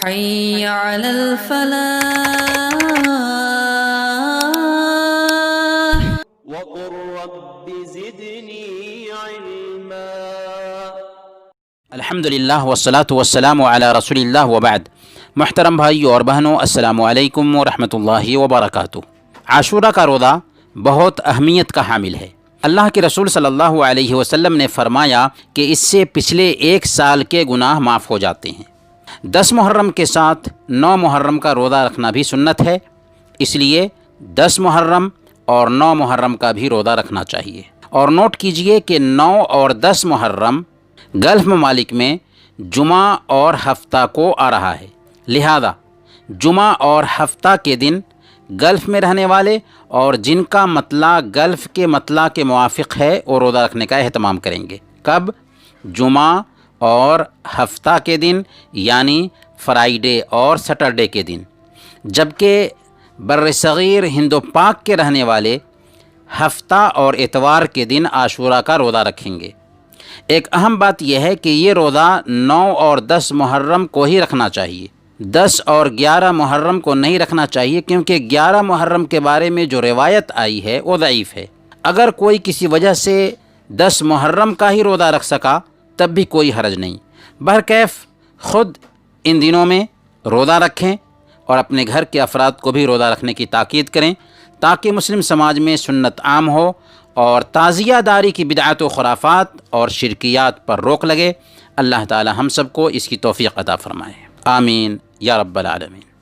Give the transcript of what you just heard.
حي على الفلاح وقل رب زدني علما۔ الحمدللہ والصلاة والسلام علی رسول اللہ وبعد۔ محترم بھائیو اور بہنوں، السلام علیکم ورحمۃ اللہ وبرکاتہ۔ عاشورہ کا روزہ بہت اہمیت کا حامل ہے۔ اللہ کے رسول صلی اللہ علیہ وسلم نے فرمایا کہ اس سے پچھلے ایک سال کے گناہ معاف ہو جاتے ہیں۔ 10 محرم کے ساتھ 9 محرم کا روزہ رکھنا بھی سنت ہے، اس لیے 10 محرم اور 9 محرم کا بھی روزہ رکھنا چاہیے۔ اور نوٹ کیجئے کہ 9 اور 10 محرم گلف ممالک میں جمعہ اور ہفتہ کو آ رہا ہے، لہذا جمعہ اور ہفتہ کے دن گلف میں رہنے والے اور جن کا مطلع گلف کے مطلع کے موافق ہے وہ روزہ رکھنے کا اہتمام کریں گے۔ کب؟ جمعہ اور ہفتہ کے دن، یعنی فرائیڈے اور سیٹرڈے کے دن، جبکہ بر صغیر ہند و پاک کے رہنے والے ہفتہ اور اتوار کے دن عاشورہ کا روزہ رکھیں گے۔ ایک اہم بات یہ ہے کہ یہ روزہ 9 اور 10 محرم کو ہی رکھنا چاہیے، 10 اور 11 محرم کو نہیں رکھنا چاہیے، کیونکہ 11 محرم کے بارے میں جو روایت آئی ہے وہ ضعیف ہے۔ اگر کوئی کسی وجہ سے 10 محرم کا ہی روزہ رکھ سکا تب بھی کوئی حرج نہیں۔ بہرکیف خود ان دنوں میں روزہ رکھیں اور اپنے گھر کے افراد کو بھی روزہ رکھنے کی تاکید کریں، تاکہ مسلم سماج میں سنت عام ہو اور تعزیہ داری کی بدعات و خرافات اور شرکیات پر روک لگے۔ اللہ تعالی ہم سب کو اس کی توفیق عطا فرمائے، آمین یا رب العالمین۔